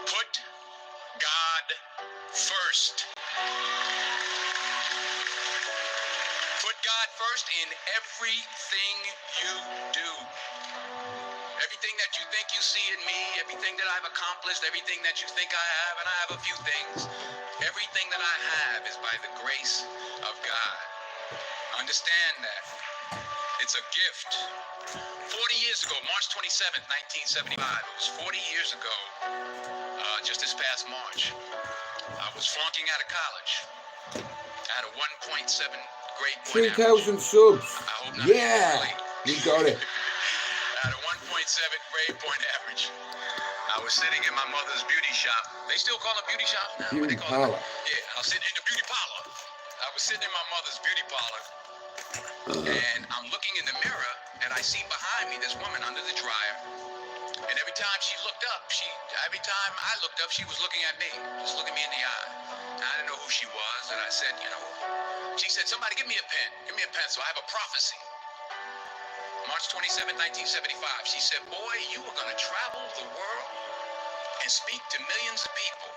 Put God first. Put God first in everything you do. Everything that you think you see in me, everything that I've accomplished, everything that you think I have, and I have a few things, everything that I have is by the grace of God. Understand that. It's a gift. 40 years ago, March 27th, 1975, it was 40 years ago, just this past March, I was flunking out of college. I had a 1.7 grade point 3,000 subs. Yeah, we got it. I had a 1.7 grade point average. I was sitting in my mother's beauty shop. They still call it beauty shop now? Beauty parlor. Yeah, I was sitting in the beauty parlor. I was sitting in my mother's beauty parlor. And I'm looking in the mirror, and I see behind me this woman under the dryer. And every time she looked up, every time I looked up, she was looking at me, just looking me in the eye. And I didn't know who she was, and I said, she said, somebody give me a pen. Give me a pencil. I have a prophecy. March 27, 1975, she said, boy, you are going to travel the world and speak to millions of people.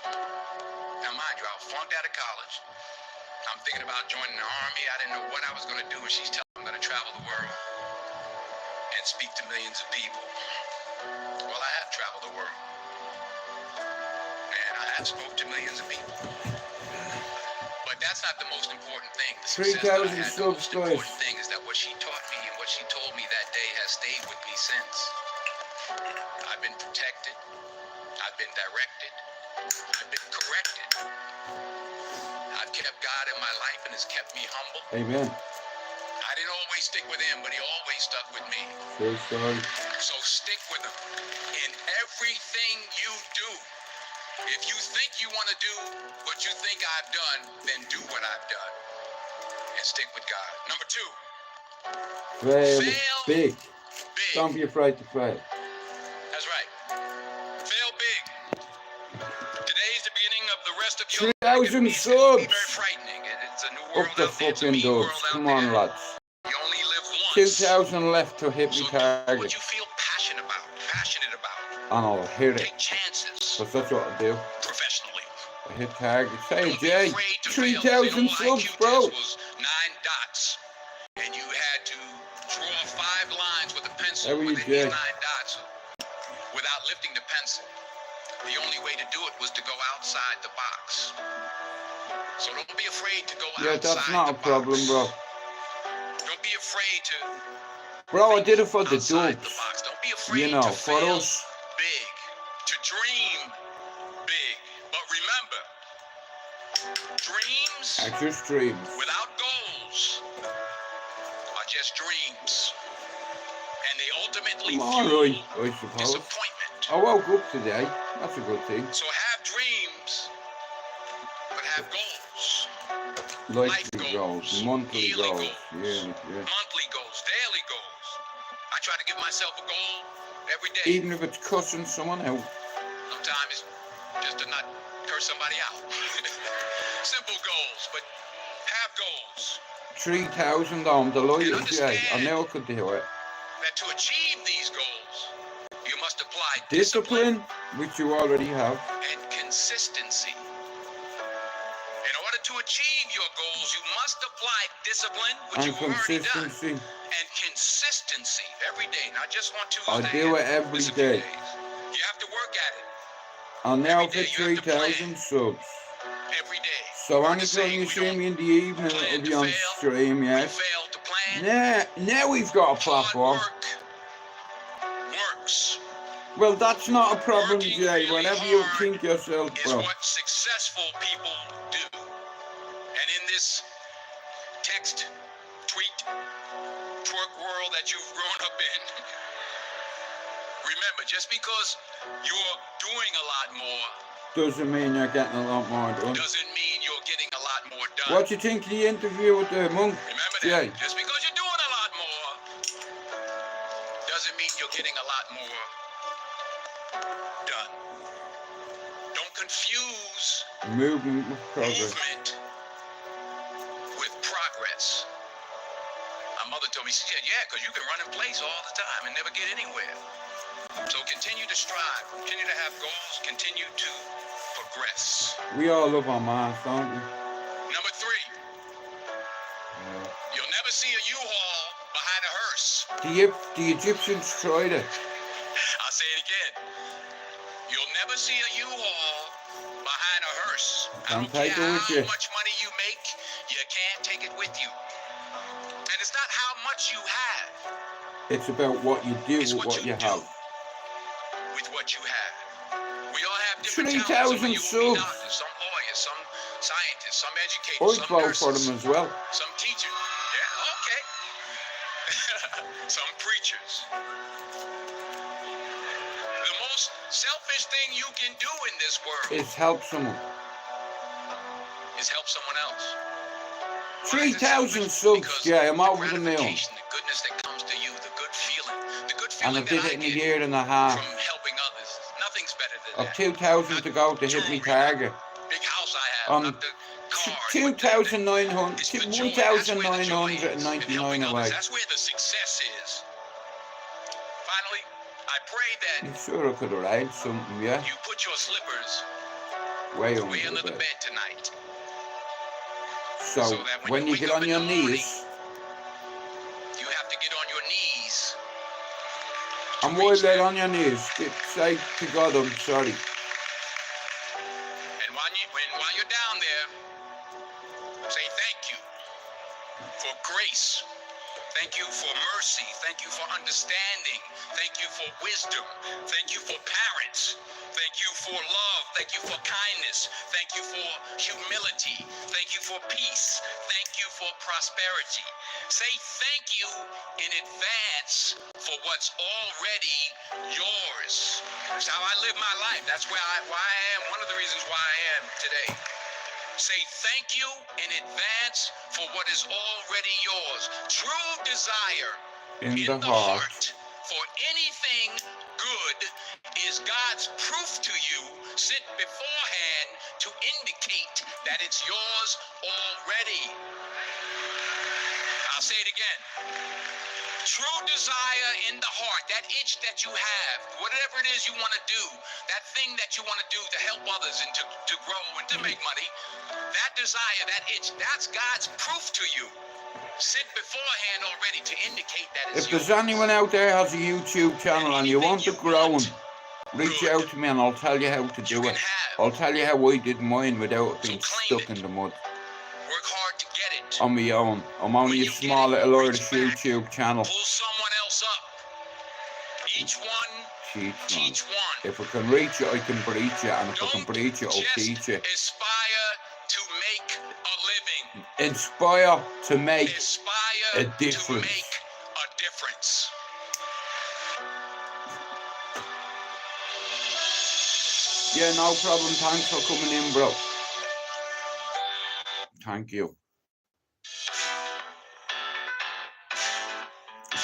Now, mind you, I was flunked out of college. I'm thinking about joining the army. I didn't know what I was going to do, and she's telling me I'm going to travel the world and speak to millions of people. Well, I have traveled the world, and I have spoke to millions of people. But that's not the most important thing. The success that I had, the most important thing is that what she taught me and what she told me that day has stayed with me since. I've been protected. I've been directed. I've been corrected. I've kept God in my life, and has kept me humble. Amen. I didn't always stick with him, but he always stuck with me. So sorry. So stick with him in everything you do. If you think you want to do what you think I've done, then do what I've done. And stick with God. Number 2. Fail big. Big. Don't be afraid to fail. That's right. Fail big. Today's the beginning of the rest of your 3,000 subs. Very frightening. It's a new world Up the out there. It's a fucking mean world dogs. out Come there. on, lads. You only live once. 2,000 left to hit me So do target. what you feel passionate about. And I'll hit it. Take chances. Because that's what I do. Professionally. I hit targets. Hey, Don't be Jay. afraid to 3,000 fail. subs, IQ bro. test was 9 dots. And you had to draw 5 lines with a pencil How are you, within Jay? these 9 dots without lifting the pencil. The only way to do it was to go outside the box. So don't be afraid to go outside the box. Yeah, that's not a problem, bro. Don't be afraid to... Bro, I did it for the outside dogs. the box. Don't be afraid You know, to for fail us. big, to dream big. But remember, dreams I just dreams. without goals are just dreams. And they ultimately Come on, fuel Roy, I suppose. disappointment. I woke up today. That's a good thing. So have dreams, but have goals. Life goals, monthly yearly goals. goals, Yeah. monthly goals, daily goals. I try to give myself a goal every day. Even if it's cussing someone out. Sometimes it's just to not curse somebody out. Simple goals, but have goals. 3,000 on the lawyer. understand Yeah, I know I could do it. That to achieve these goals, you must apply Discipline, which you already have. and consistency. In order to achieve your goals, you must apply discipline, which And you've already done, consistency. and consistency every day, not just on Tuesday. I do it every Listen, a few day. days. You have to work at it I'm now Every for day you have to 3,000 subs. every day. So Learn the anytime saying, you we see don't me in the evening, plan it'll be to on fail, stream, we yes. fail to plan. Now we've got a Hard platform. work works. Well, that's not a problem, Working Jay. really Whatever you hard think yourself, is bro. what successful people do. And in this text, tweet, twerk world that you've grown up in, remember, just because you're doing a lot more Doesn't mean you're getting a lot more done. doesn't mean you're getting a lot more done. What do you think of the interview with the monk? Remember Jay? that. Just because you're doing a lot more doesn't mean you're getting a lot more done. Don't confuse Movement with progress. movement with progress. My mother told me, she said, yeah, because you can run in place all the time and never get anywhere. So continue to strive. to have goals, continue to progress. We all love our math, don't we? Number 3, you'll never see a U-Haul behind a hearse. The Egyptians tried it. I'll say it again. You'll never see a U-Haul behind a hearse. I don't care how much money you make, you can't take it with you. And it's not how much you have. It's about what you do It's with what you have. With what you have. We all have different 3,000 talents. Some subs. doctors, some lawyers, some scientists, some educators, I'd some vote nurses, for them as well. some teachers. Yeah, okay. Some preachers. The most selfish thing you can do in this world Is help someone. is help someone else. 3,000 subs, Jay. I'm over the moon. The goodness that comes to you, the good feeling And I did it in a get year and a half. from helping others. Nothing's better than I've that. 2,000 to go to hit me target. Big house I have, not the car. 2,900, It's the joy. That's where the joy is in 1,999 helping others. away. That's where the success is. Finally, I pray that I'm sure I could have raised something, yeah? you put your slippers Way way under under the the bed. bed tonight. So, that when you wake get up on in your the morning, knees, you have to get on your knees. and while they're on your knees, say to God, I'm sorry. And while you're down there, say thank you for grace. Thank you for mercy. Thank you for understanding. Thank you for wisdom. Thank you for parents. Thank you for love. Thank you for kindness. Thank you for humility. Thank you for peace. Thank you for prosperity. Say thank you in advance for what's already yours. That's how I live my life. That's why I am. One of the reasons why I am today. Say thank you in advance for what is already yours. True desire In the heart. for anything good is God's proof to you sent beforehand to indicate that it's yours already. I'll say it again. True desire in the heart, that itch that you have, whatever it is you want to do, that thing that you want to do to help others and to grow and to make money, that desire, that itch, that's God's proof to you. Sent beforehand already to indicate that it's If there's yours. anyone out there has a YouTube channel and you want to grow, reach out to me and I'll tell you how to do it. I'll tell you how I did mine without being stuck in the mud. Work hard to get it. On my own. I'm only a small little Irish YouTube channel. Pull someone else up. Each one, Teach one. If I can reach it, I can breach it, and if I can Don't breach it, I'll just teach it. aspire to make a living. Inspire to make Aspire a to difference. make a difference. Yeah, no problem. Thanks for coming in, bro. Thank you.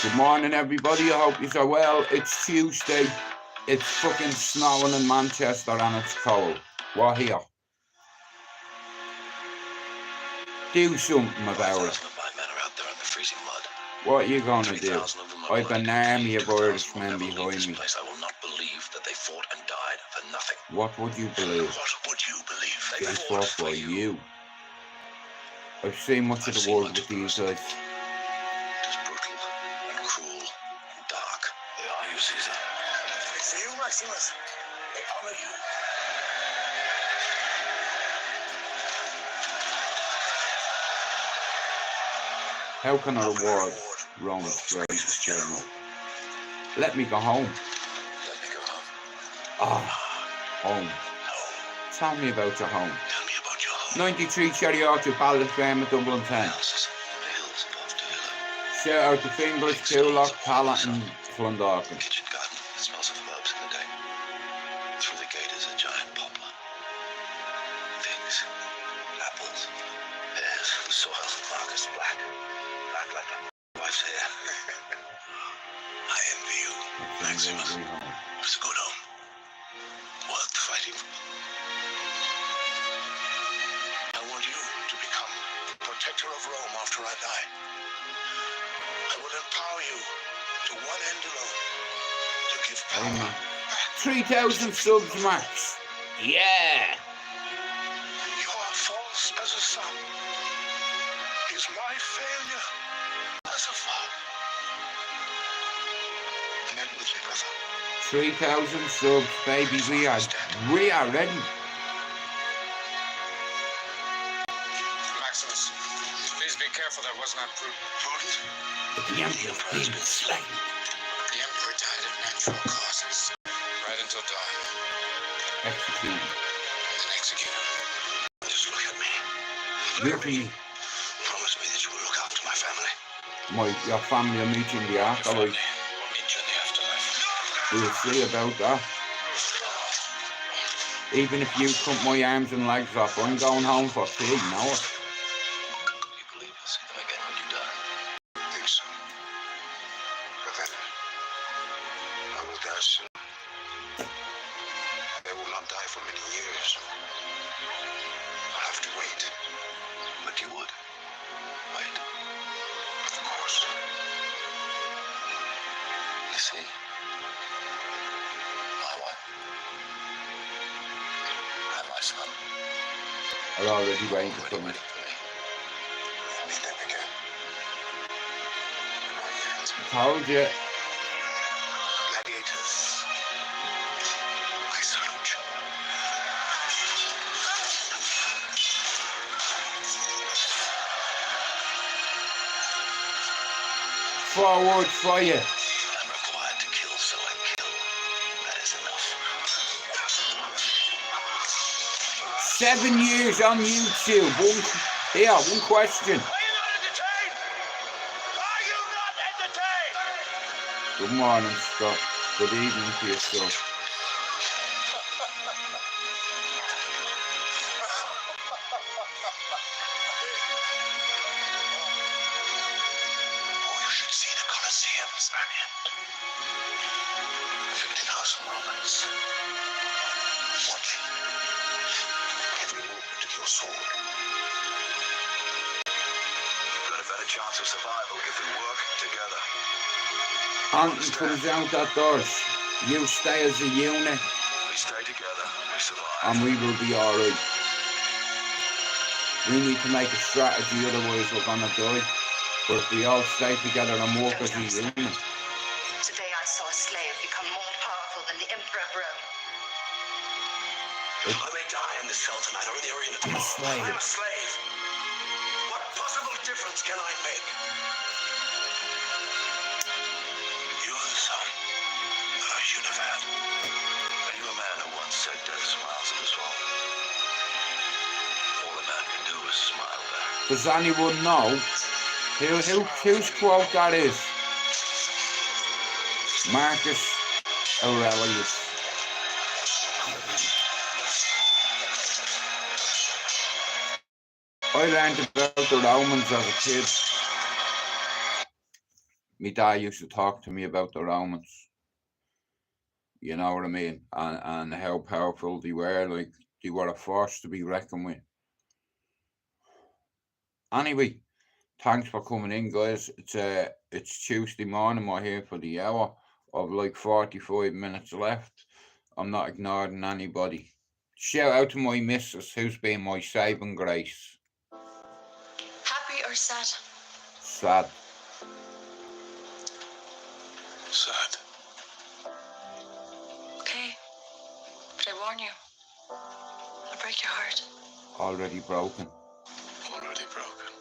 Good morning, everybody. I hope you're well. It's Tuesday. It's fucking snowing in Manchester and it's cold. We're here. Do something about it. What are you gonna do? I've an army of Irishmen behind me. I will not believe that they fought and died for nothing. What would you believe? What would you believe? They They fought fought for you. I've seen much of the world with these guys. It is brutal and cruel and dark. They are you, Caesar. It's you, Maximus. They honor you. How can I reward Rome's greatest general? Let me go home. Let me go home. Ah, home. Tell me about your home. Tell me about your home. 93 Cherry Orchard, Ballyfermot, Dublin 10. Houses on the hills above Dilla. Shout out to Finglas, Coolock, Pallet and Clondalkin. Kitchen garden. It smells of herbs in the day. Through the gate is a giant poplar. Figs. Apples. Pears. The soil. Darkest black. Black like my wife's hair. I envy you, Maximus. It's a good home. Worth fighting for. I want you to become protector of Rome after I die. I will empower you to one end alone. To give power back 3,000 subs, Max. Yeah. You are false as a son. Is my failure as a father. Men with you, brother. 3,000 subs, baby. We are ready. Maximus, please be careful. That was not prudent. The Emperor's been slain. The Emperor died of natural causes. Right until dawn. Executed. And then executed. Just look at me. Look at me. Promise me that you will look after my family. Your family will meet you in the afterlife. We'll meet you in the afterlife. We'll see about that. Even if you cut my arms and legs off, I'm going home for tea, you know it. You believe you'll see them again when you die? I think so. But then, I will die soon. They will not die for many years. I'll have to wait. But you would. Wait. Of course. You see, my wife and my son Are already waiting are for already me. waiting for me. I'll meet them again. And not yet. Told you. Gladiators, I salute you. Forward fire. I'm required to kill, so I kill. That is enough. 7 years on YouTube. One question. Are you not entertained? Are you not entertained? Good morning, Scott. Good evening to you, Scott. Oh, you should see the Colosseum, Spaniard. 50,000 Romans. Watching every movement of your sword. You've got a better chance of survival if we work together. Anton comes out that doors. You stay as a unit, We stay together, we survive. and we will be alright. We need to make a strategy, otherwise we're gonna die. But if we all stay together and work as a unit. Today I saw a slave become more powerful than the Emperor of Rome. I may die in this cell tonight or in the arena I'm a tomorrow. slave. I'm a slave. What possible difference can I make? You are the son that I should have had. Are you a man who once said death smiles in his home? All a man can do is smile back. Does anyone know whose quote that is? Marcus Aurelius. I learned about the Romans as a kid. My dad used to talk to me about the Romans. You know what I mean? And how powerful they were. Like, they were a force to be reckoned with. Anyway, thanks for coming in, guys. It's Tuesday morning. We're here for the hour of like 45 minutes left. I'm not ignoring anybody. Shout out to my missus, who's been my saving grace. Happy or sad? Sad. Sad. Okay. But I warn you, I'll break your heart. Already broken. Already broken.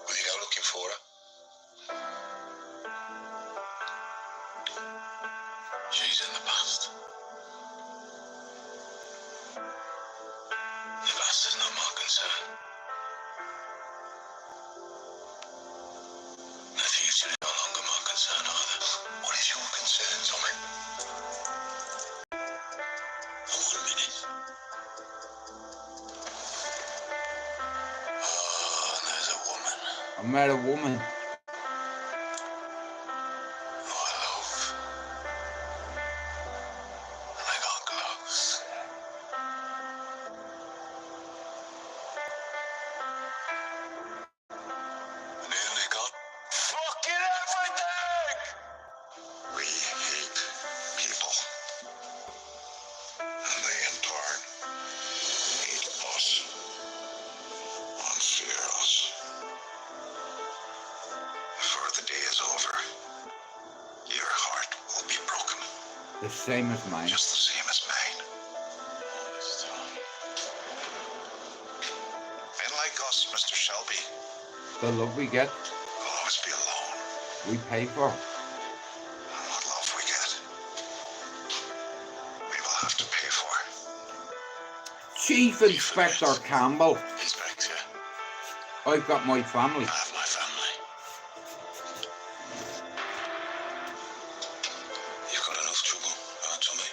Will you go looking for her? She's in the past. The past is not my concern. The future is no longer my concern either. What is your concern, Tommy? For 1 minute. Oh, there's a woman I met a woman. who I love. And I got close. I nearly got fucking everything! The same as mine. Just the same as mine. Men like us, Mr. Shelby, The love we get, will always be alone. we pay for. And what love we get, we will have to pay for. Chief Inspector Campbell. Inspector, I've got my family. I have my family. You've got enough trouble, Tommy.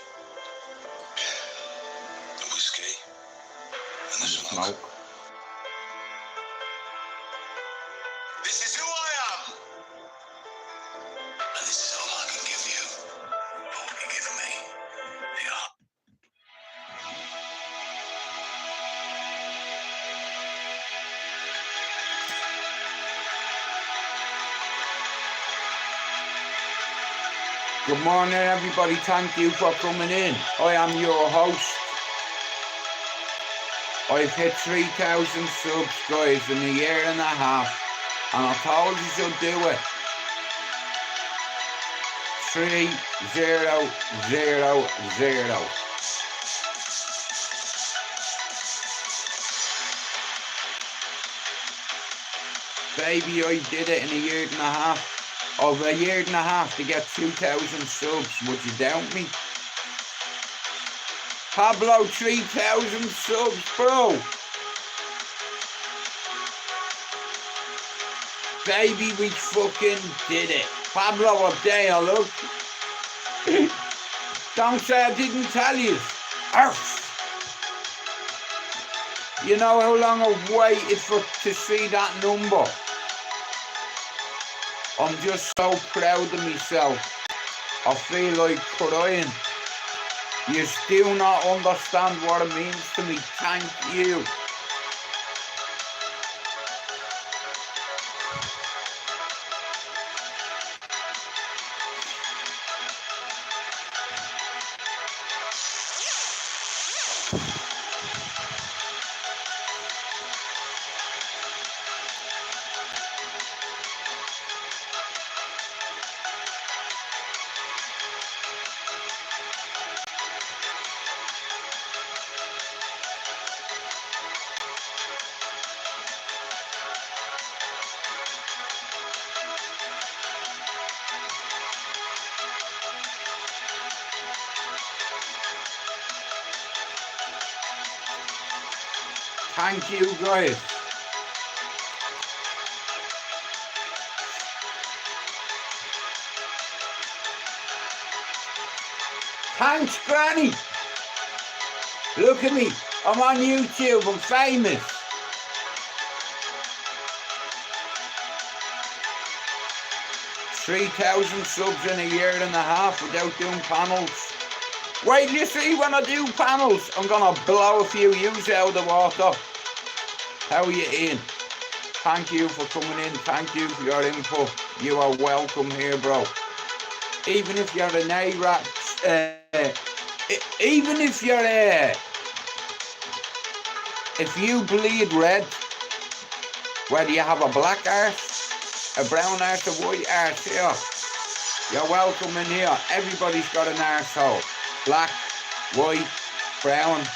The whiskey and the smoke. Smoke. This is who I am. And this is all I can give you. All you give me. Yeah. Good morning, everybody. Thank you for coming in. I am your host. I've hit 3,000 subs, guys, in a year and a half. And I told you to do it. 3000. Baby, I did it in a year and a half. Over a year and a half to get 2,000 subs. Would you doubt me? Pablo, 3,000 subs, bro. Baby, we fucking did it. Pablo, up there, look. Don't say I didn't tell you. Arf. You know how long I've waited to see that number? I'm just so proud of myself. I feel like crying. You still not understand what it means to me. Thank you. Thank you, guys. Thanks, Granny. Look at me. I'm on YouTube. I'm famous. $3,000 subs in a year and a half without doing panels. Wait, you see, when I do panels, I'm gonna blow a few yous out of the water. How are you in? Thank you for coming in. Thank you for your input. You are welcome here, bro. Even if you're an A-rap, even if you're if you bleed red, whether you have a black arse, a brown arse, a white arse, here, you're welcome in here. Everybody's got an arsehole. Black, white, brown,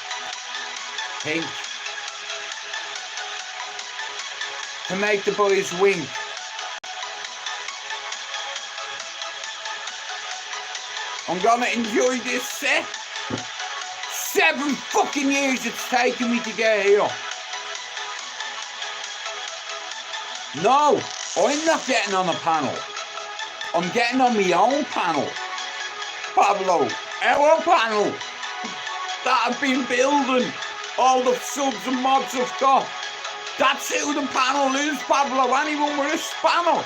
pink. To make the boys wink. I'm gonna enjoy this set. 7 fucking years it's taken me to get here. No, I'm not getting on a panel. I'm getting on my own panel. Pablo, our panel that I've been building, all the subs and mods I've got. That's who the panel is, Pablo. Anyone with a spanner.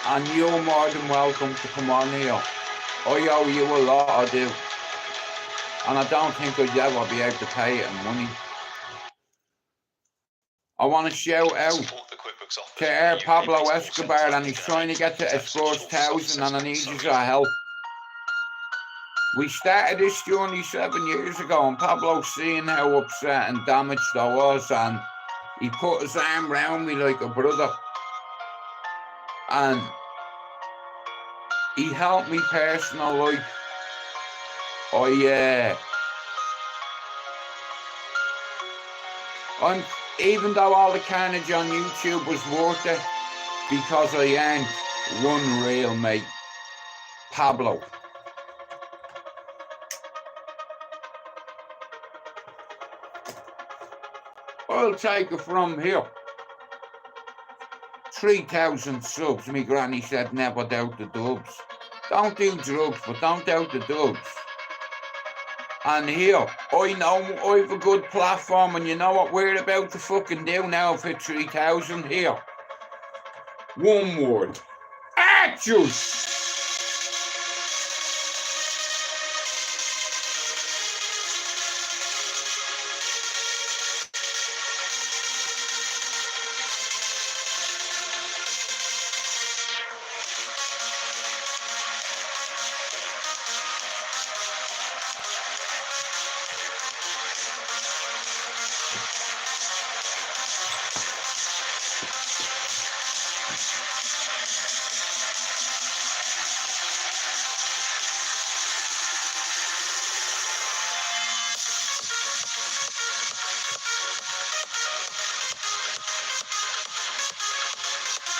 And you're more than welcome to come on here. I owe you a lot, I do. And I don't think I'd ever be able to pay it in money. I want to shout out to Air Pablo Escobar, and he's trying to get to his first 1,000, and I need your help. We started this journey 7 years ago, and Pablo seeing how upset and damaged I was, and he put his arm round me like a brother. and he helped me personal life. Even though all the carnage on YouTube was worth it, because I earned one real mate, Pablo. I'll take it from here. 3,000 subs. Me granny said never doubt the dubs. Don't do drugs, but don't doubt the dubs. And here, I know I have a good platform, and you know what we're about to fucking do now for 3,000 here. One word. Actions!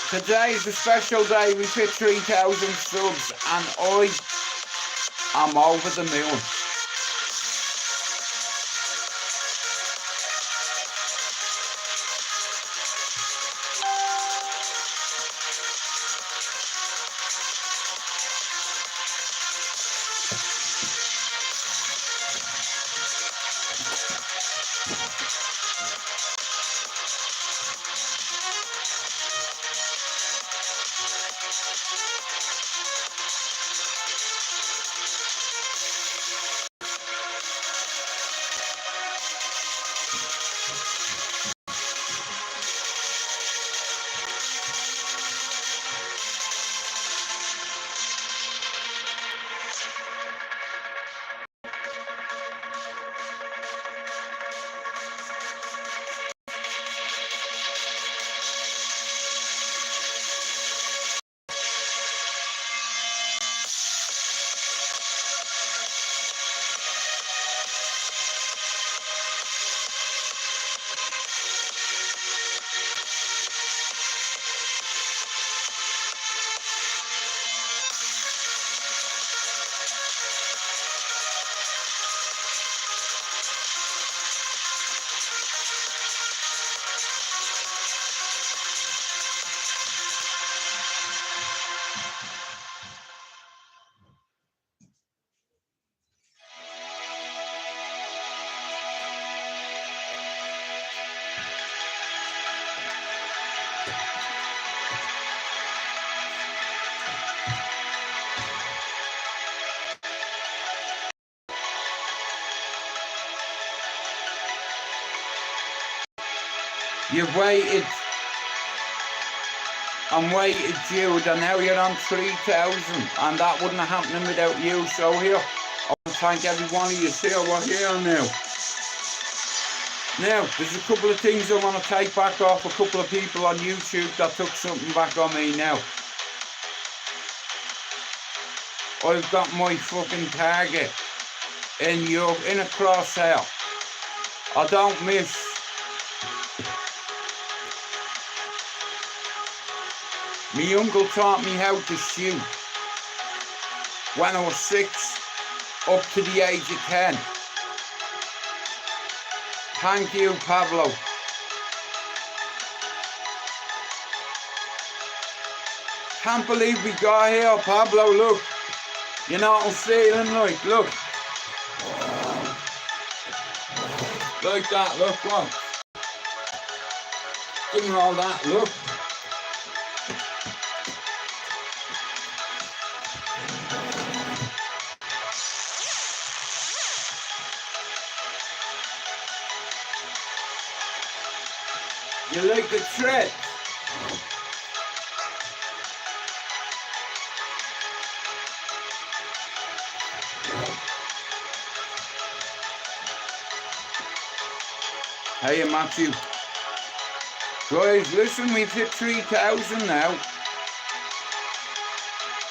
Today is a special day. We hit 3,000 subs, and I am over the moon. You've waited and waited, Jude, and now you're on 3,000, and that wouldn't have happened without you. So here, I want to thank every one of you here. We're here now. Now, there's a couple of things I want to take back off a couple of people on YouTube that took something back on me now. I've got my fucking target in a crosshair. I don't miss. My uncle taught me how to shoot when I was 6 up to the age of 10. Thank you, Pablo. Can't believe we got here, Pablo. Look, you know what I'm feeling like. Look, like that. Look, what? Give me all that. Look. You like the tread? Hey, Matthew. Guys, listen, we've hit 3,000 now.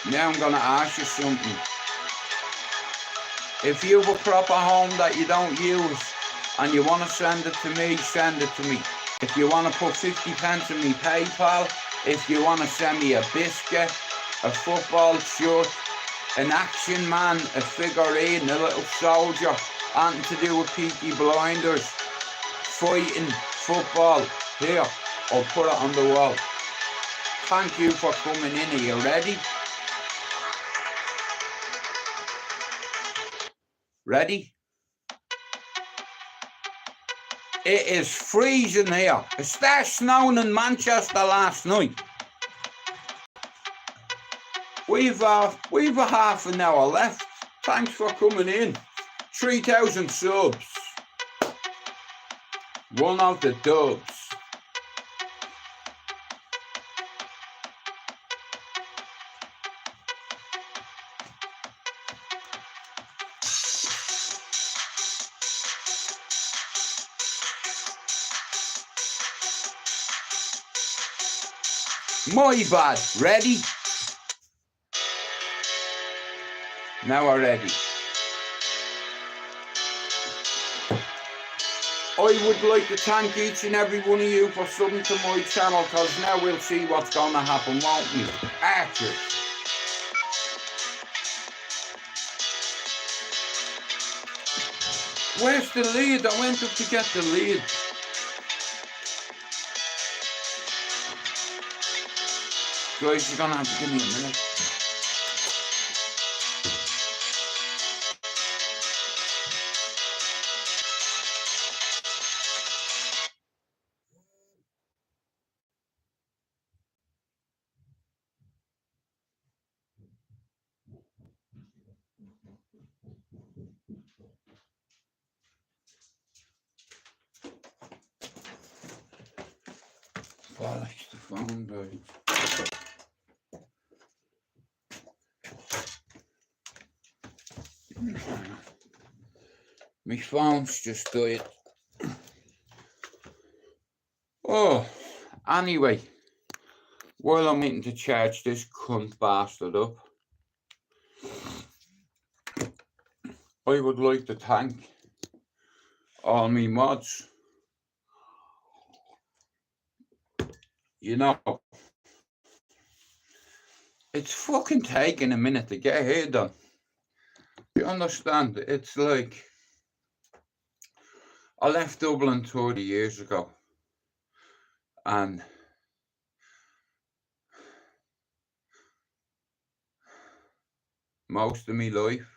Now I'm going to ask you something. If you have a proper home that you don't use and you want to send it to me, send it to me. If you want to put 50 pence in me PayPal, if you want to send me a biscuit, a football shirt, an action man, a figurine, a little soldier, anything to do with Peaky Blinders, fighting, football, here, I'll put it on the wall. Thank you for coming in. Are you ready? Ready? It is freezing here. It started snowing in Manchester last night. We've a half an hour left. Thanks for coming in. 3,000 subs. One of the dubs. My bad. Ready? Now we're ready. I would like to thank each and every one of you for subbing to my channel, because now we'll see what's going to happen, won't we? Archers. Where's the lead? I went up to get the lead. Guys, you're going to have to give me a minute. Alex, the phone died. My phone's just died. Oh, anyway, while I'm waiting to charge this cunt bastard up, I would like to thank all me mods. You know, it's fucking taking a minute to get here done. You understand? It's like, I left Dublin 30 years ago, and most of my life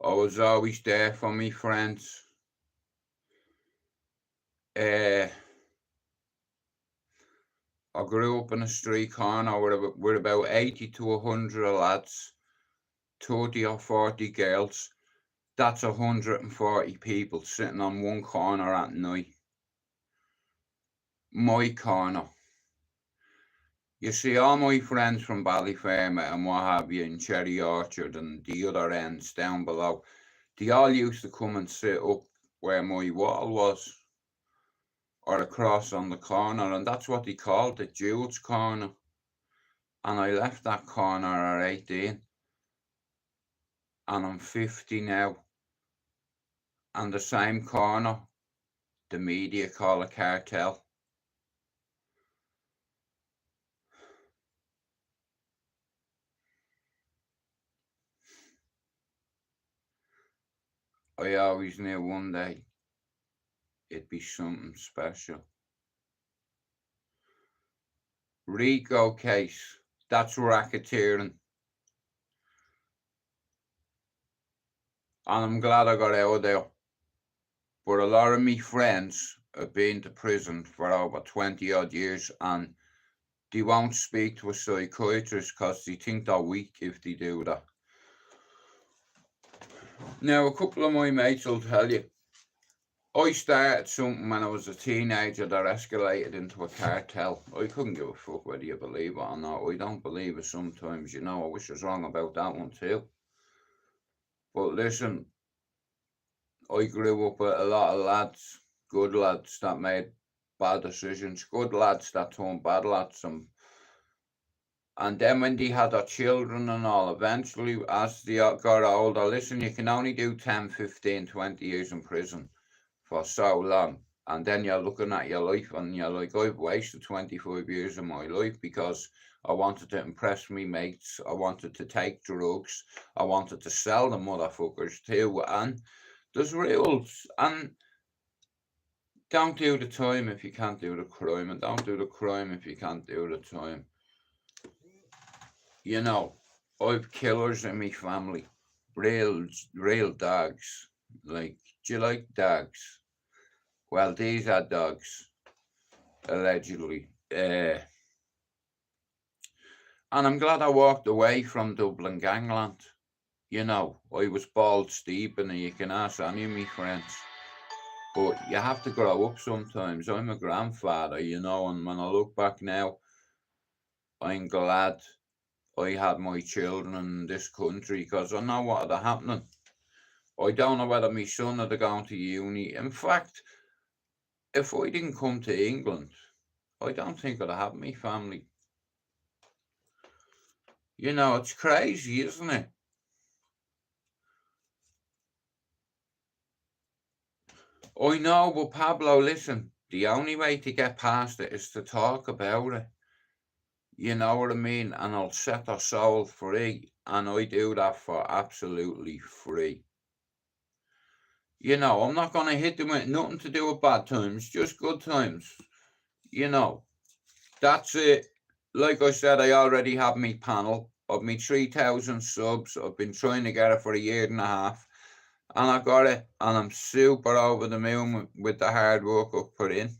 I was always there for me friends. I grew up in a street corner with about 80 to 100 lads, 30 or 40 girls. That's 140 people sitting on one corner at night. My corner. You see, all my friends from Ballyfermot and what have you, in Cherry Orchard and the other ends down below, they all used to come and sit up where my wall was, or across on the corner, and that's what they called it, Jude's Corner. And I left that corner at 18, and I'm 50 now. And the same corner, the media call a cartel. I always knew one day it'd be something special. Rico case, that's racketeering. And I'm glad I got out of there. But a lot of me friends have been to prison for over 20 odd years, and they won't speak to a psychiatrist because they think they're weak if they do that. Now, a couple of my mates will tell you, I started something when I was a teenager that escalated into a cartel. I couldn't give a fuck whether you believe it or not. I don't believe it sometimes, you know. I wish I was wrong about that one too. But listen, I grew up with a lot of lads, good lads that made bad decisions, good lads that turned bad lads, and And then when they had their children and all, eventually, as they got older, listen, you can only do 10, 15, 20 years in prison for so long. And then you're looking at your life and you're like, I've wasted 25 years of my life because I wanted to impress me mates. I wanted to take drugs. I wanted to sell the motherfuckers too. And there's rules. And don't do the time if you can't do the crime. And don't do the crime if you can't do the time. You know, I've killers in my family. Real dogs. Like, do you like dogs? Well, these are dogs, allegedly. And I'm glad I walked away from Dublin gangland. You know, I was bald steep, and you can ask any of my friends. But you have to grow up sometimes. I'm a grandfather, you know, and when I look back now, I'm glad I had my children in this country because I know what are happening. I don't know whether my son are going to uni. In fact, if I didn't come to England, I don't think I'd have my family. You know, it's crazy, isn't it? I know, but Pablo, listen, the only way to get past it is to talk about it. You know what I mean? And I'll set our soul free. And I do that for absolutely free. You know, I'm not going to hit them with nothing to do with bad times, just good times. You know, that's it. Like I said, I already have my panel of me 3,000 subs. I've been trying to get it for a year and a half. And I got it. And I'm super over the moon with the hard work I've put in.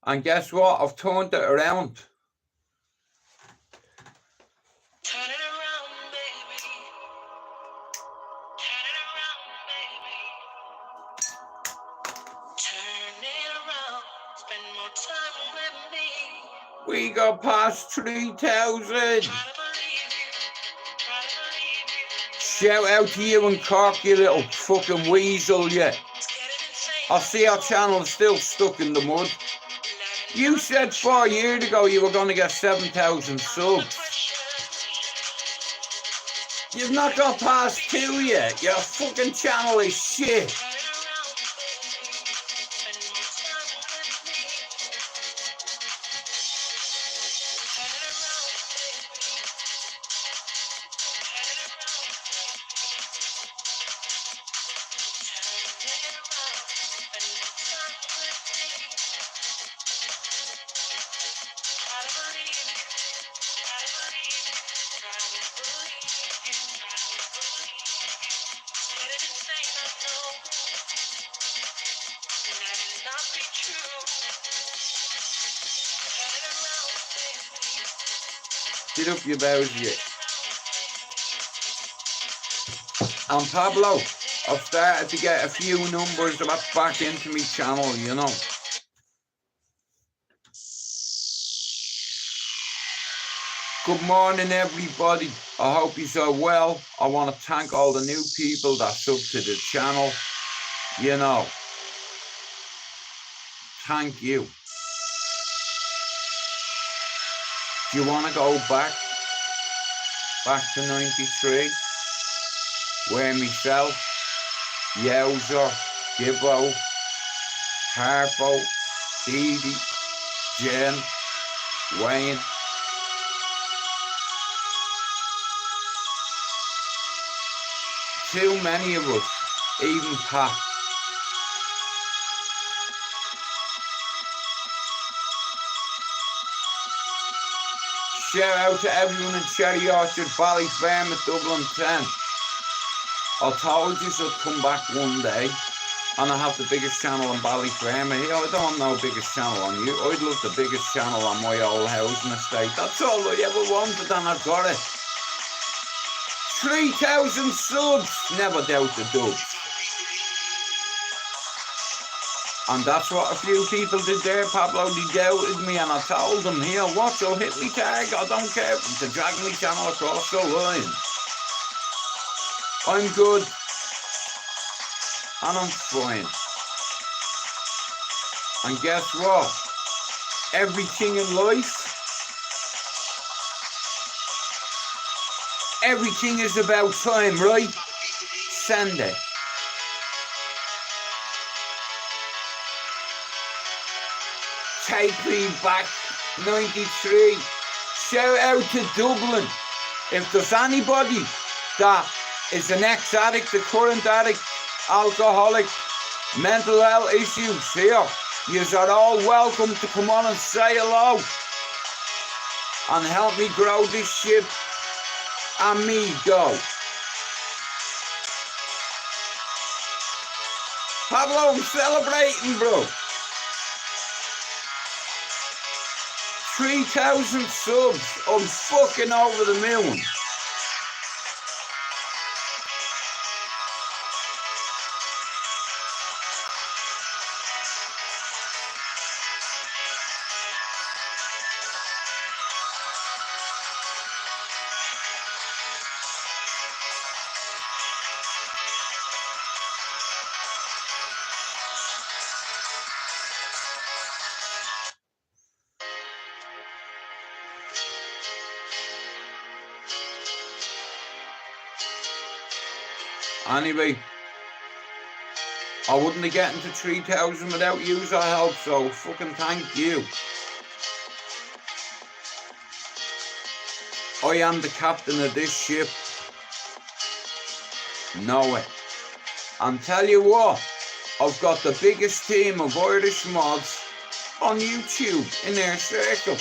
And guess what? I've turned it around. Turn it around, baby. Turn it around, baby. Turn it around. Spend more time with me. We got past 3,000. Try to believe you. Try to believe you. Shout out to you and Cork, you little fucking weasel, you. It's getting insane. I see our channel still stuck in the mud. You said 4 years ago you were going to get 7,000 subs. You've not got past 2 yet. Your fucking channel is shit. Turn it around, baby. Spend more time with me. Turn it around, baby. Turn it around. Turn it around. Spend more time with me. Try to believe you. Try to believe you. Try to believe you. Try to believe you. It's getting insane, I know. And that may not be true. Turn it around, baby. Get up your bows, you. And Pablo, I've started to get a few numbers back into my channel, you know. Good morning, everybody. I hope you're well. I want to thank all the new people that subbed to the channel. You know, thank you. Do you want to go back to 93, where myself, Yowza, Gibbo, Harpo, Dee Dee, Jen, Wayne, too many of us, even Pat. Shout out to everyone in Cherry Orchard, Ballyfermot, Dublin 10. I told you I'd come back one day and I have the biggest channel on Ballyfermot here. I don't know the biggest channel on you. I'd love the biggest channel on my old housing estate. That's all I ever wanted and I got it. 3,000 subs, never doubt the dubs. And that's what a few people did there, Pablo. They doubted me and I told them, here, watch, I'll hit me tag. I don't care to drag me channel across the line. I'm good. And I'm fine. And guess what? Everything in life Everything is about time, right? Send it. Take me back, 93. Shout out to Dublin. If there's anybody that is an ex-addict, a current addict, alcoholic, mental health issues here, yous are all welcome to come on and say hello and help me grow this ship and me go. Pablo, I'm celebrating, bro. 3,000 subs. I'm fucking over the moon. Anyway, I wouldn't have gotten to 3,000 without yous, I hope, so fucking thank you. I am the captain of this ship. Know it. And tell you what, I've got the biggest team of Irish mods on YouTube in their circle.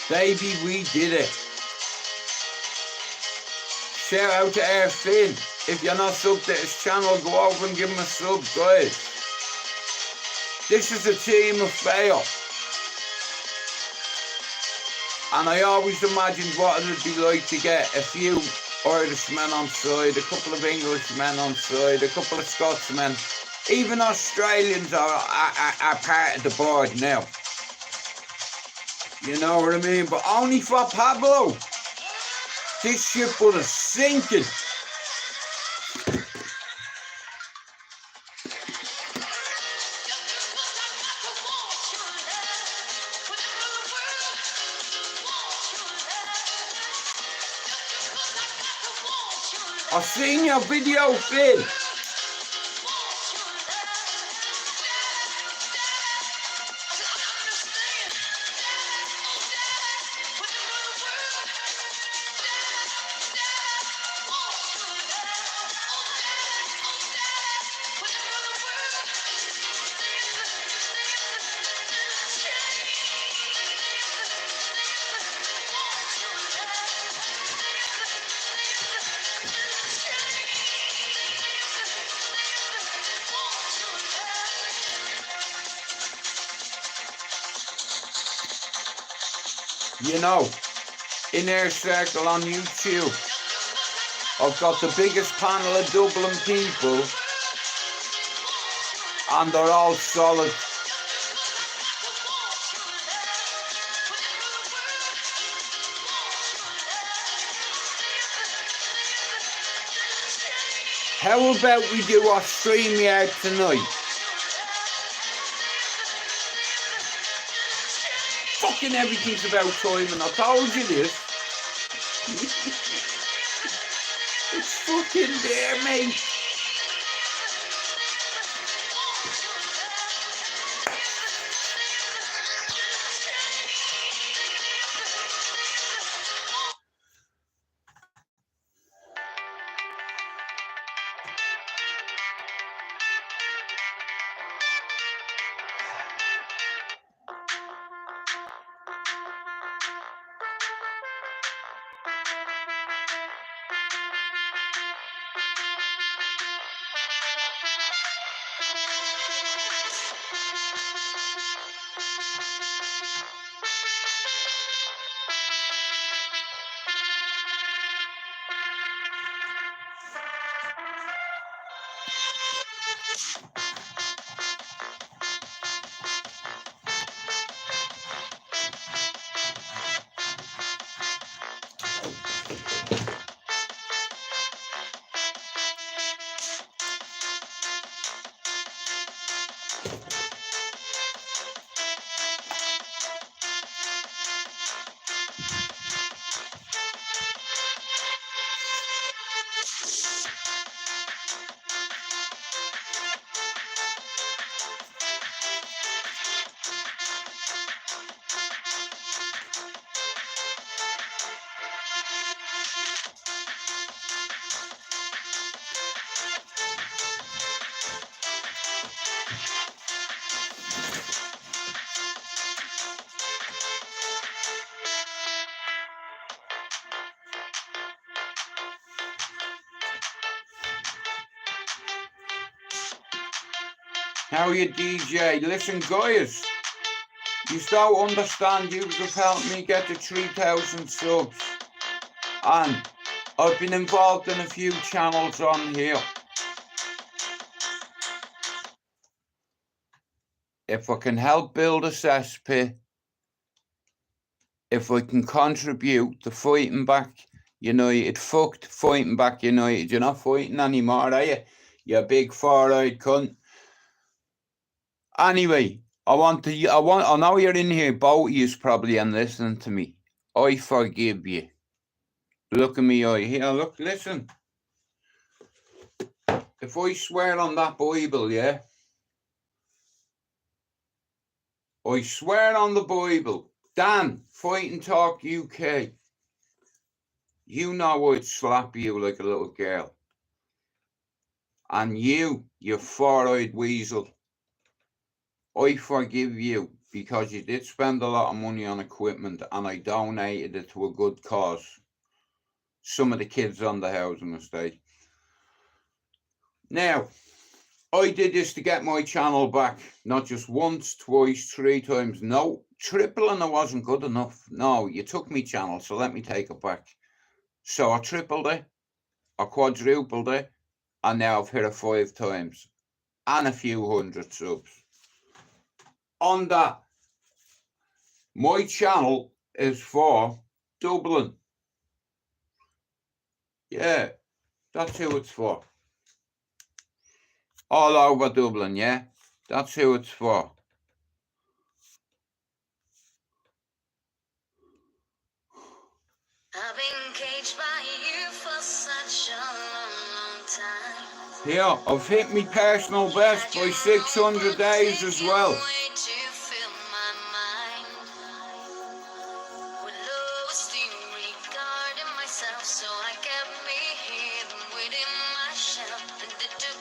Baby, we did it. Shout out to Air Finn. If you're not subbed to his channel, go over and give him a sub, guys. This is a team of fail. And I always imagined what it would be like to get a few Irishmen on side, a couple of Englishmen on side, a couple of Scotsmen. Even Australians are part of the board now. You know what I mean? But only for Pablo. This ship was sinking. I've seen your video, Finn. You know, in our circle on YouTube, I've got the biggest panel of Dublin people, and they're all solid. How about we do our StreamYard tonight? Fucking everything's about time, and I told you this. It's fucking there, mate. How you DJ? Listen, guys, you don't understand. You have helped me get to 3,000 subs, and I've been involved in a few channels on here. If I can help build a cesspit, if I can contribute to fighting back United, fucked fighting back United. You're not fighting anymore, are you? You big four-eyed cunt. Anyway, I know you're in here, both of you probably, and listening to me. I forgive you. Look at me eye here, look, listen. If I swear on that Bible, yeah? I swear on the Bible. Dan, Fight and Talk UK. You know I'd slap you like a little girl. And you four-eyed weasel, I forgive you because you did spend a lot of money on equipment and I donated it to a good cause. Some of the kids on the housing estate. Now, I did this to get my channel back. Not just once, twice, 3 times. No, tripling it wasn't good enough. No, you took me channel, so let me take it back. So I tripled it, I quadrupled it, and now I've hit it 5 times. And a few hundred subs. On that, my channel is for Dublin. Yeah, that's who it's for. All over Dublin, yeah? That's who it's for. I've been caged by you for such a long time. Yeah, I've hit my personal best by 600 days as well.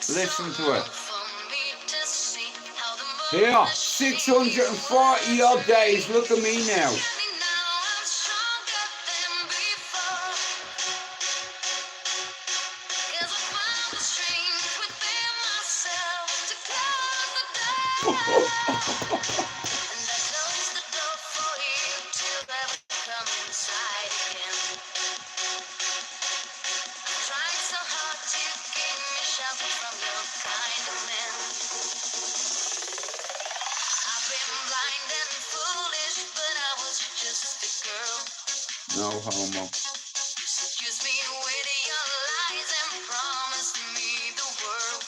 Listen to it. Yeah, 640 odd days. Look at me now. No homo. Excuse me with your lies and promised me the world.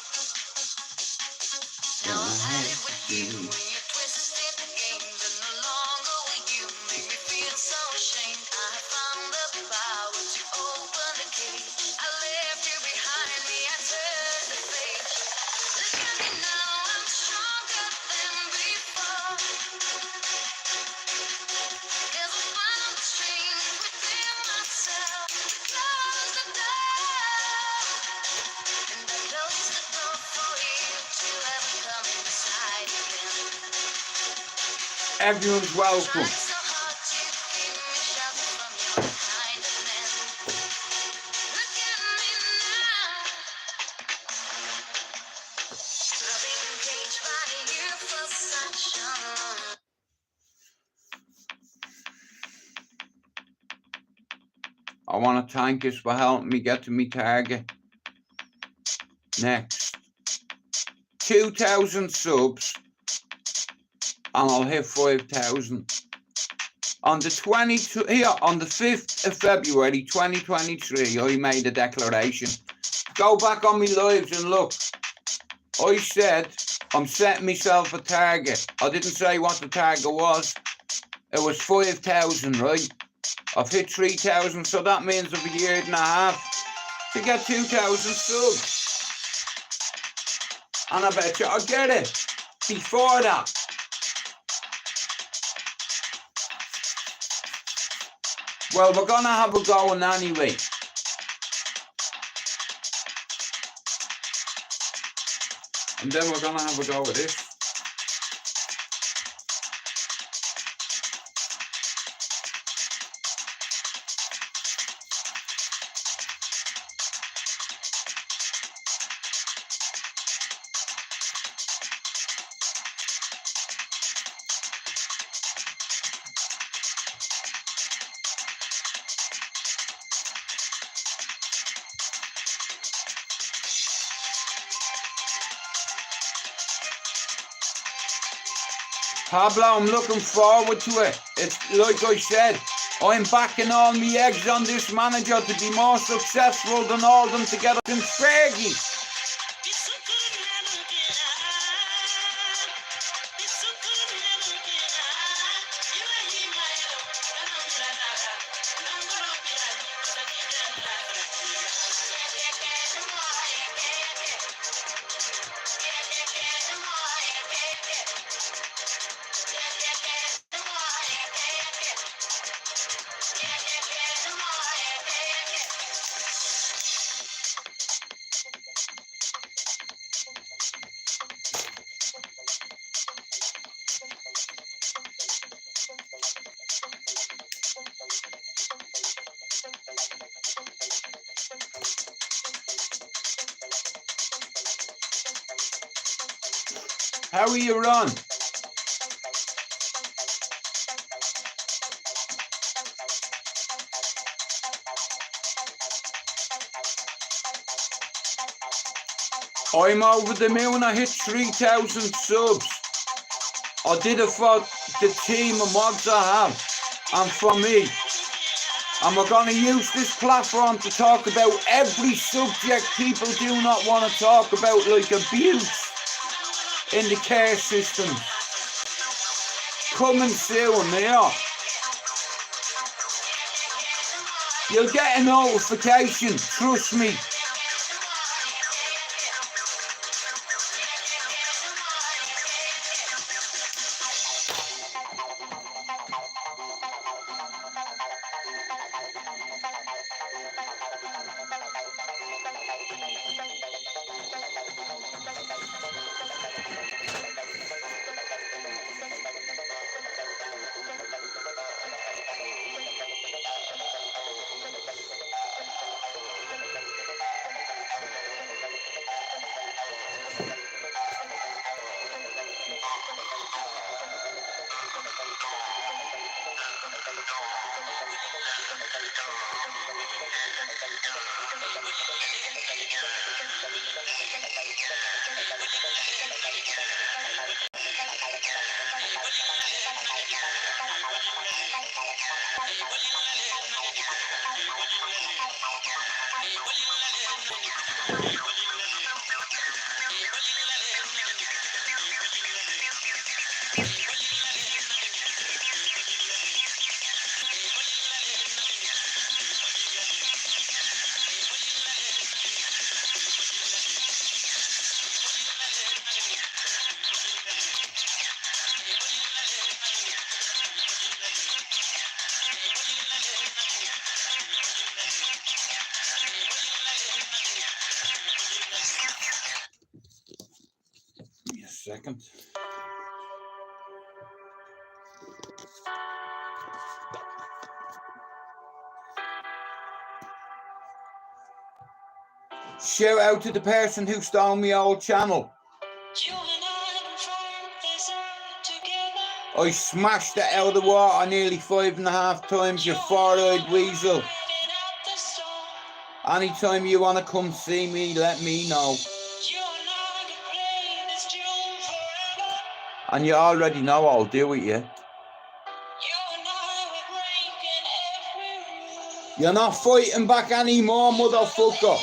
Now I've had it with you and your twisted games, and no longer will you make me feel so ashamed. I have found the power to open the cage. I left you behind me, I turned the page. Look at me now, I'm stronger than before. 'Cause I found the strength within myself to close the door. And I closed the door for you to ever come inside again. Everyone's welcome. Tried so hard to keep me sheltered from your kindness. Look at me now. I've been caged by you for such a long. I want to thank you for helping me get to my target. Next, 2,000 subs, and I'll hit 5,000. On the 5th of February 2023, I made a declaration. Go back on my lives and look. I said I'm setting myself a target. I didn't say what the target was. It was 5,000, right? I've hit 3,000, so that means of a year and a half to get 2,000 subs. And I bet you I'll get it before that. Well, we're gonna have a go on anyway. And then we're gonna have a go with this. Pablo, I'm looking forward to it. It's like I said, I'm backing all my eggs on this manager to be more successful than all of them together in Fergie. How are you, Ron? I'm over the moon. I hit 3,000 subs. I did it for the team of mods I have and for me. And we're going to use this platform to talk about every subject people do not want to talk about, like abuse in the care system. Coming soon, yeah. You'll get a notification, trust me. Give me a second. Shout out to the person who stole my old channel. I smashed it out of the water nearly 5.5 times, you four-eyed weasel. Anytime you want to come see me, let me know. And you already know I'll do it, yeah? You're not fighting back anymore, motherfucker.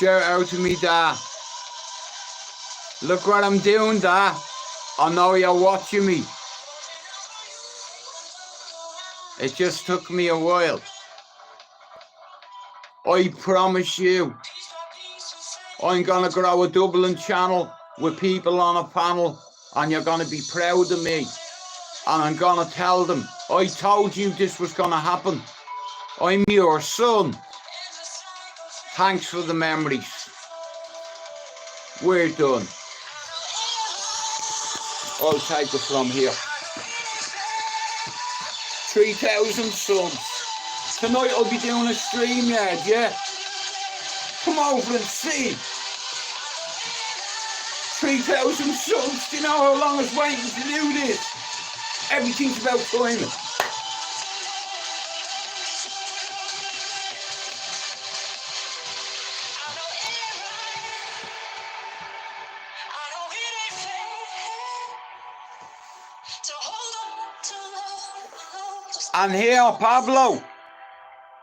Shout out to me, Dad. Look what I'm doing, Dad. I know you're watching me. It just took me a while. I promise you, I'm gonna grow a Dublin channel with people on a panel, and you're gonna be proud of me. And I'm gonna tell them, I told you this was gonna happen. I'm your son. Thanks for the memories. We're done. I'll take it from here. 3,000 subs. Tonight I'll be doing a stream yard, yeah? Come over and see. 3,000 subs. Do you know how long I was waiting to do this? Everything's about timing. And here, Pablo,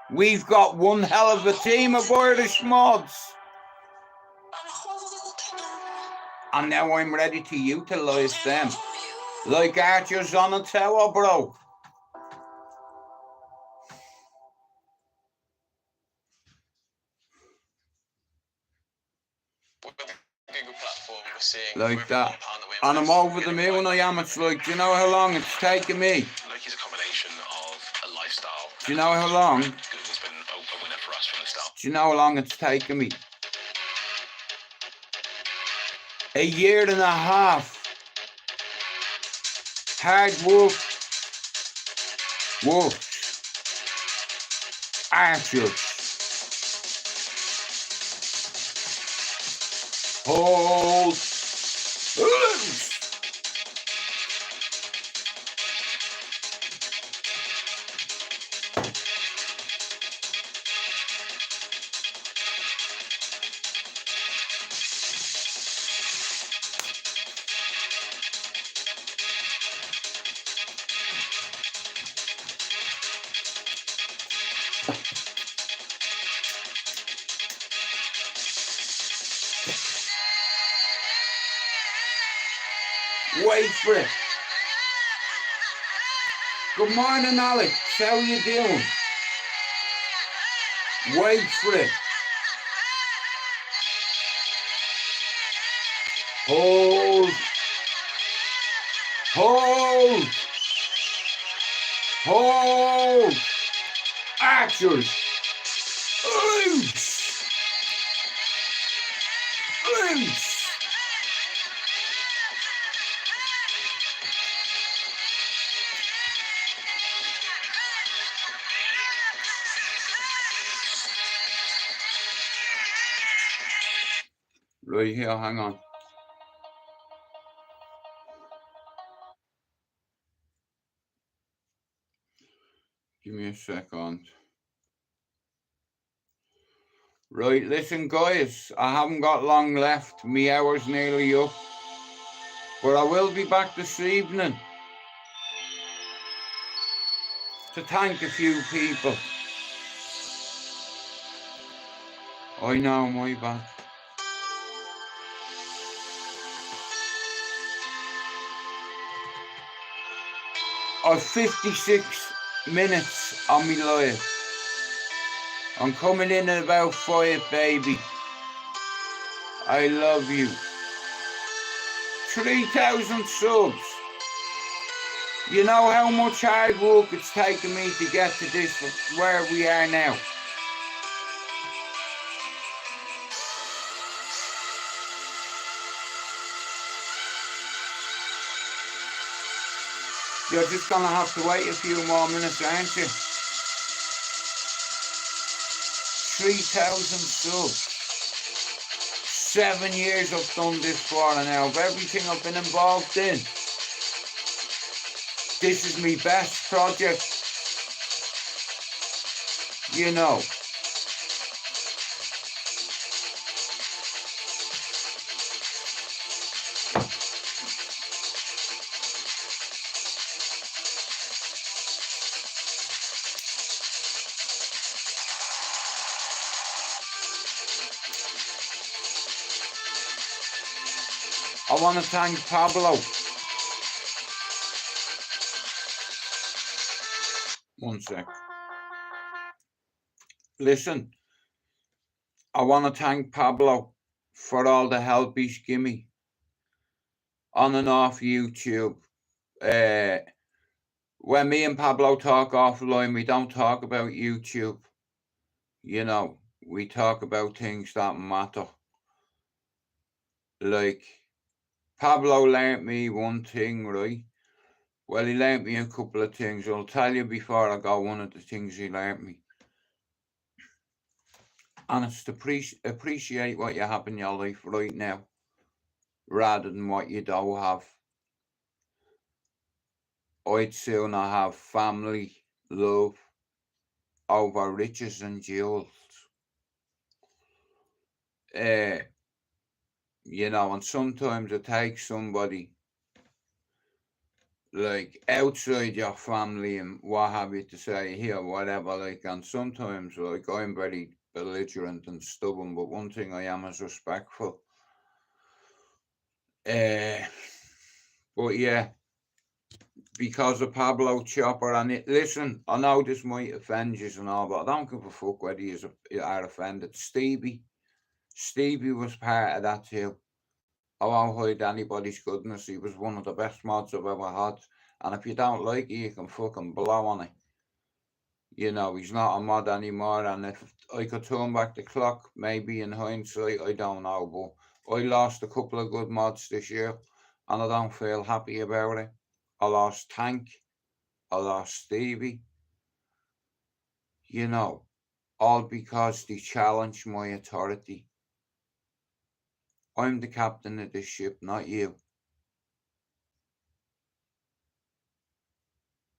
we've got one hell of a team of Irish mods. And now I'm ready to utilise them. Like archers on a tower, bro. Google platform, we're seeing Like that. And I'm over the moon, I am. It's like, do you know how long it's taken me? Like he's a combination of a lifestyle. Do you know how long? Google's been a winner for us from the start. Do you know how long it's taken me? 1.5 years. Hard work. Archers. Hold. Loose. Wait for it. Good morning, Alex. How you doing? Wait for it. Hold. Hold. Hold. Archers. Loose. Loose. Right here, hang on. Give me a second. Right, listen guys, I haven't got long left. My hour's nearly up. But I will be back this evening to thank a few people. I know, my bad. I've 56 minutes on me live. I'm coming in at about 5, baby. I love you. 3,000 subs. You know how much hard work it's taken me to get to this, where we are now. You're just gonna have to wait a few more minutes, aren't you? 3,000 subs. 7 years I've done this for now. Of everything I've been involved in, this is my best project. You know. I want to thank Pablo. One sec. Listen, I want to thank Pablo for all the help he's given me on and off YouTube. When me and Pablo talk offline, we don't talk about YouTube. You know, we talk about things that matter. Like, Pablo learnt me one thing, right? Well, he learnt me a couple of things. I'll tell you before I go one of the things he learnt me. And it's to appreciate what you have in your life right now, rather than what you don't have. I'd sooner have family, love, over riches and jewels. You know, and sometimes it takes somebody like outside your family and what have you to say here, whatever, like, and sometimes like I'm very belligerent and stubborn, but one thing I am is respectful. But yeah, because of Pablo Chopper, and listen, I know this might offend you and all, but I don't give a fuck whether you are offended. Stevie was part of that too. I won't hide anybody's goodness. He was one of the best mods I've ever had. And if you don't like it, you can fucking blow on it. You know, he's not a mod anymore. And if I could turn back the clock, maybe in hindsight, I don't know. But I lost a couple of good mods this year, and I don't feel happy about it. I lost Tank. I lost Stevie. You know, all because they challenged my authority. I'm the captain of this ship, not you.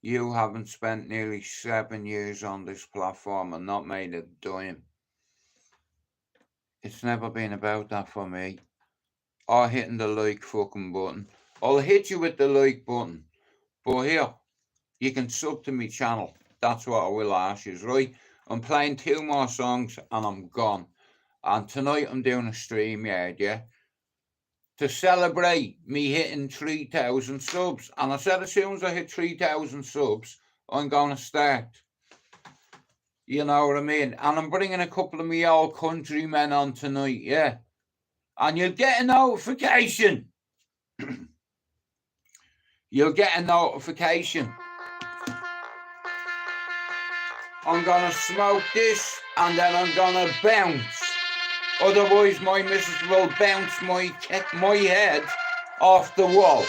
You haven't spent nearly 7 years on this platform and not made a dime. It's never been about that for me. Or hitting the like fucking button. I'll hit you with the like button. But here, you can sub to my channel. That's what I will ask you, right? I'm playing 2 more songs and I'm gone. And tonight I'm doing a StreamYard, yeah? To celebrate me hitting 3,000 subs. And I said as soon as I hit 3,000 subs, I'm going to start. You know what I mean? And I'm bringing a couple of my old countrymen on tonight, yeah? And you'll get a notification. You'll get a notification. I'm going to smoke this and then I'm going to bounce. Otherwise, my missus will bounce my head off the wall.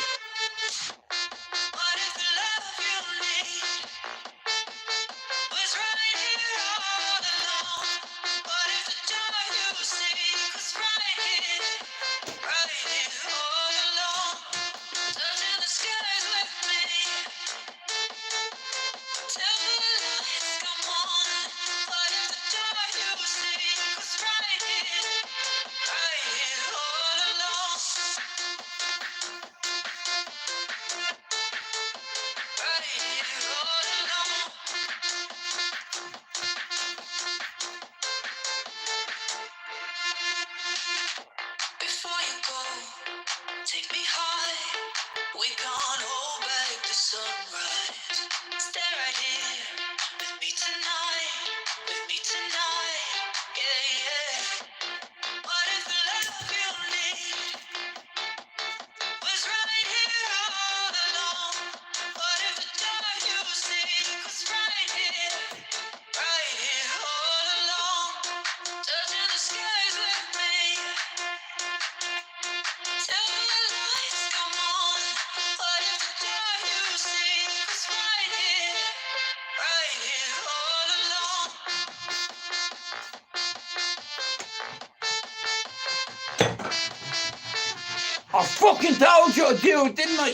I fucking told you to do it, didn't I?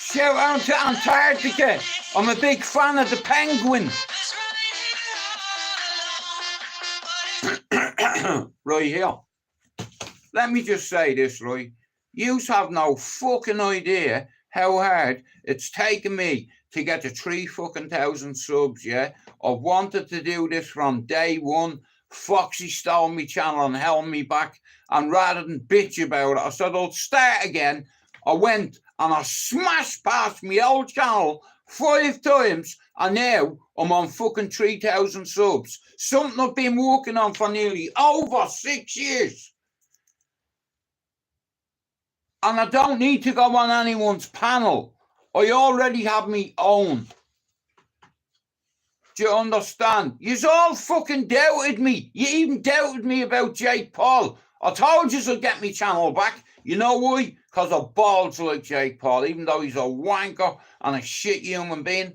Shout out to Antarctica. I'm a big fan of the penguin. Right here. Let me just say this, right? Yous have no fucking idea how hard it's taken me to get to 3,000 subs, yeah? I've wanted to do this from day one. Foxy stole me channel and held me back. And rather than bitch about it, I said, I'll start again. I went and I smashed past my old channel 5 times. And now I'm on fucking 3,000 subs. Something I've been working on for nearly over 6 years. And I don't need to go on anyone's panel. I already have me own. Do you understand? Yous all fucking doubted me. You even doubted me about Jake Paul. I told yous I'd get me channel back. You know why? Because I balls like Jake Paul, even though he's a wanker and a shit human being.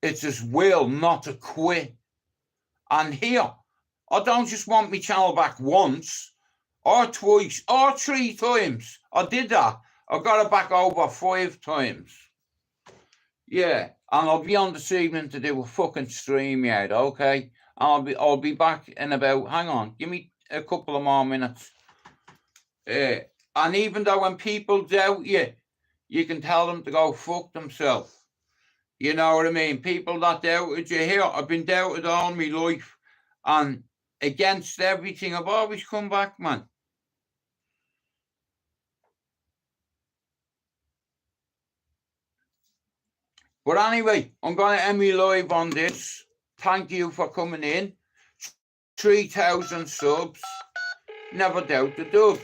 It's his will not to quit. And here, I don't just want me channel back once, or twice, or 3 times. I did that. I got it back over 5 times. Yeah, and I'll be on this evening to do a fucking stream yet, okay? I'll be back in about, hang on, give me a couple of more minutes. And even though when people doubt you, you can tell them to go fuck themselves. You know what I mean? People that doubted you here, I've been doubted all my life. And against everything, I've always come back, man. But anyway, I'm going to end me live on this. Thank you for coming in. 3,000 subs. Never doubt the dubs.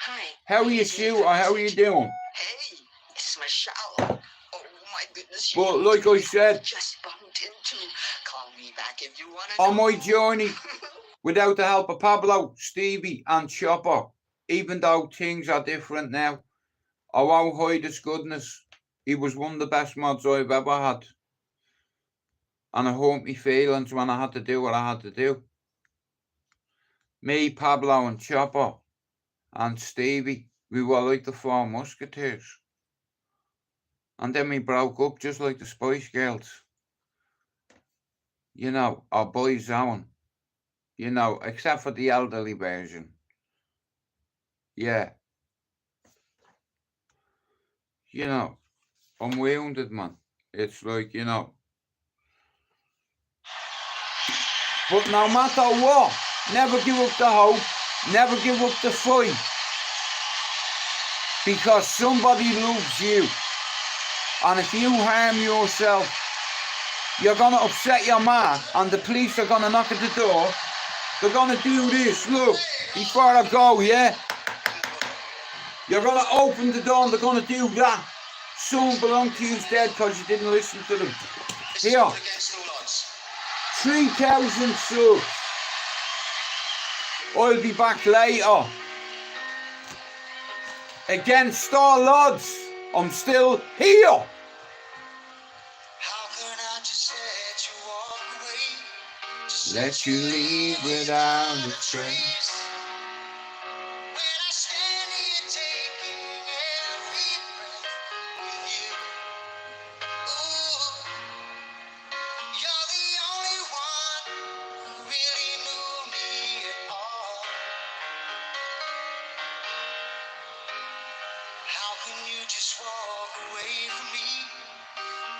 Hi. How are you, Sue? Or how are you doing? Hey, it's Michelle. Oh my goodness. But like I said, just bumped into. Call me back if you want to. on my journey, without the help of Pablo, Stevie, and Chopper, even though things are different now, I won't hide his goodness. He was one of the best mods I've ever had. And I hurt my feelings when I had to do what I had to do. Me, Pablo, and Chopper, and Stevie, we were like the 4 Musketeers. And then we broke up just like the Spice Girls. You know, our boy zone. You know, except for the elderly version. Yeah. You know, I'm wounded, man. It's like, you know. But no matter what, never give up the hope, never give up the fight. Because somebody loves you. And if you harm yourself, you're going to upset your ma, and the police are going to knock at the door. They're going to do this, look, before I go, yeah? You're going to open the door and they're going to do that. Someone belonged to you's dead because you didn't listen to them. Here, 3,000 subs. I'll be back later. Against all odds, I'm still here. How can I just let you walk away? Just Let you leave without a trace. when I stand here taking every breath with you. Ooh, you're the only one who really knew me at all. How can you just walk away from me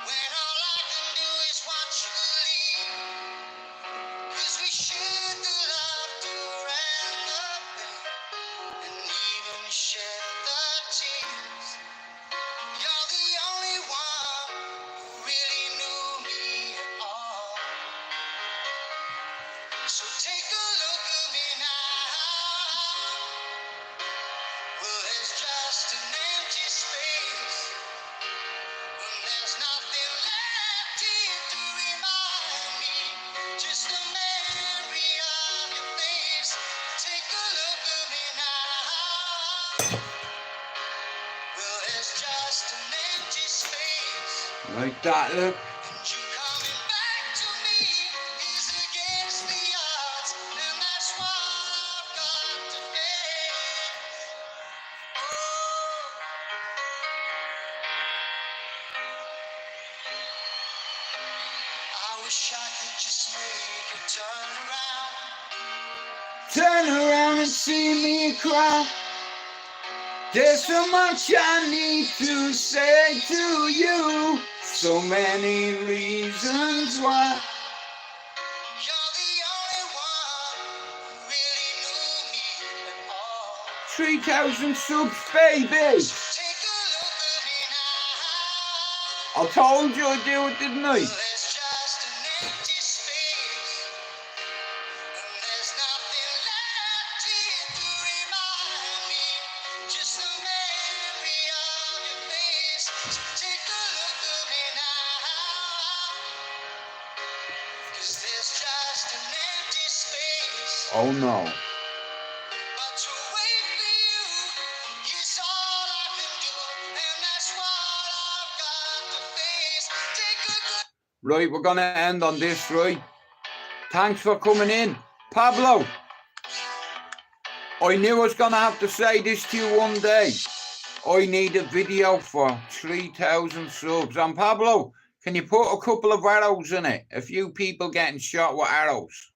when all I can do is watch you leave? 'Cause we shared the laughter and the pain, and even shed the tears. You're the only one who really knew me at all. So take a look at me now. Well, there's just an empty space. When there's nothing left here to remind me, just a memory of your face. Take a look at me now. Well, there's just an empty space. Like that, look. And you coming back to me is against the odds, and that's why I've got to face. Oh. I wish I could just make it turn around. Turn around and see me cry. There's so much I need to say to you. So many reasons why 3,000 subs, baby. Take a look at me now. I told you I'd do it, didn't I? There's just an empty space, and there's nothing left here to remind me. Just the memory of your face. So take a look at me now. 'Cause there's just an empty space. Oh no. But to wait for you is all I can do, and that's what I've got to face. Take a good Right, we're gonna end on this, right? Thanks for coming in. Pablo, I knew I was gonna have to say this to you one day. I need a video for 3,000 subs. And Pablo, can you put a couple of arrows in it? A few people getting shot with arrows.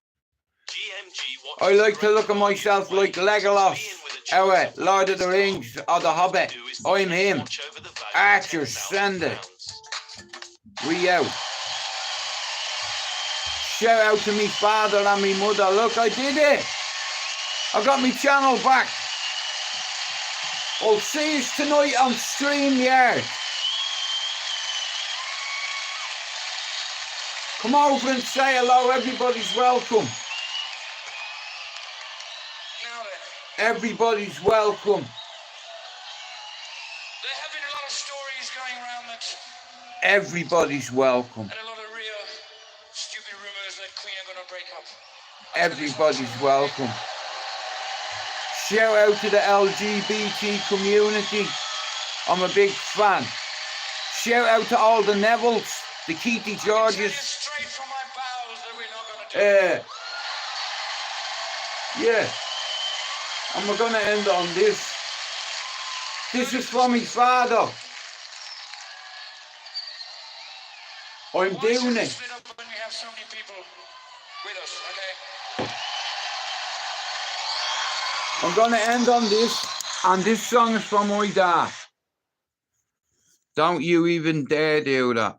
I like to look at myself like Legolas, out Lord of the Rings or the Hobbit. I'm him. Archer, send it. We out. Shout out to me father and me mother. Look, I did it. I got my channel back. I'll see you tonight on StreamYard. Come over and say hello. Everybody's welcome. Now then, Everybody's welcome. there have been a lot of stories going around that, Everybody's welcome. and a lot of real stupid rumors that Queen are gonna break up. Everybody's welcome. Shout out to the LGBT community. I'm a big fan. Shout out to all the Nevilles, the Keithy Tell you Georges. straight from my bowels that we're not gonna do it. Yeah. And we're gonna end on this. This is from my father. I'm Why should doing we it. split up when we have so many people with us, okay? I'm gonna end on this, and this song is from my dad. Don't you even dare do that.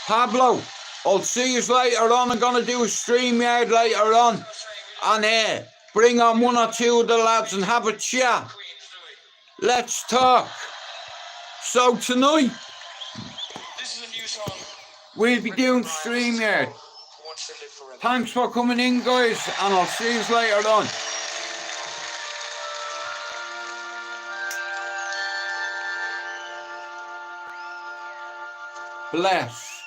Pablo, I'll see you later on. I'm gonna do a StreamYard later on. And bring on one or two of the lads and have a chat. Queens, do we? Let's talk. So tonight, This is a new song. we'll be doing StreamYard. Who wants to live forever? Thanks for coming in, guys, and I'll see you later on. Bless.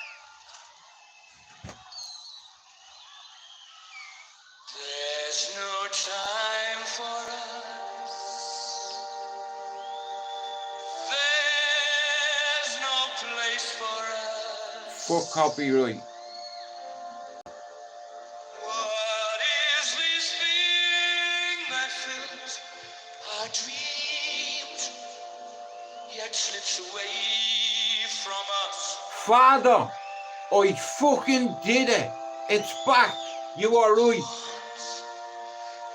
There's no time for us. There's no place for us. Fuck copyright. What is this thing that fills our dreams, yet slips away from us? Father, I fucking did it. It's back. You are right.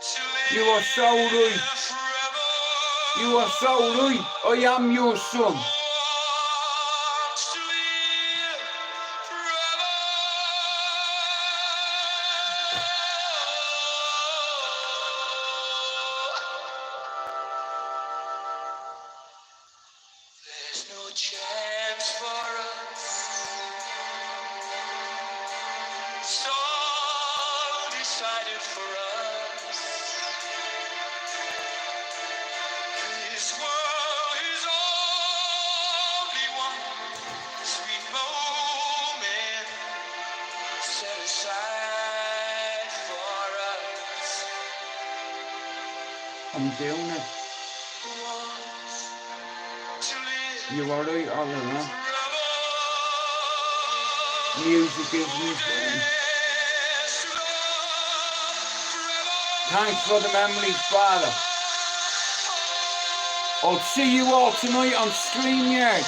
To You are so right. live forever. You are so right. I am your son. Wants to live forever. There's no chance for us. It's all decided for us. This world is only one sweet moment set aside for us. I'm doing it. Who wants to live You are right all along. forever? Music gives me fun. Yes, to love forever. Thanks for the memories, Father. I'll see you all tonight on StreamYard.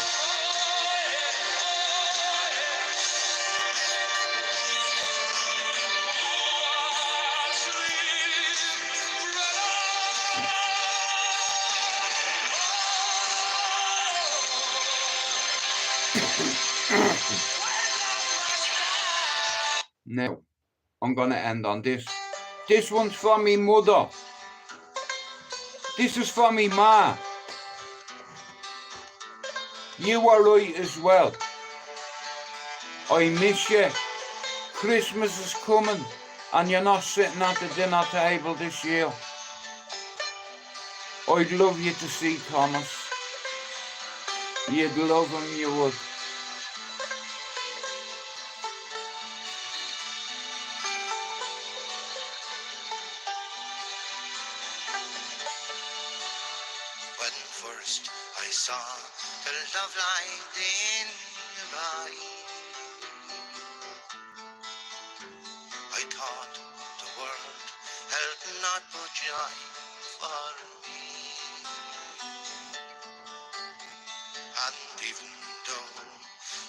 Now, I'm gonna end on this. This one's from me mother. This is for me ma. You are right as well. I miss you. Christmas is coming and you're not sitting at the dinner table this year. I'd love you to see Thomas. You'd love him, you would. When first I saw the love light in your eye, I thought the world held not but joy for me. And even though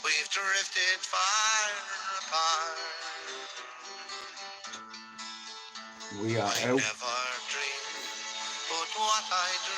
we've drifted far apart, We are I out. never dreamed but what I dreamed.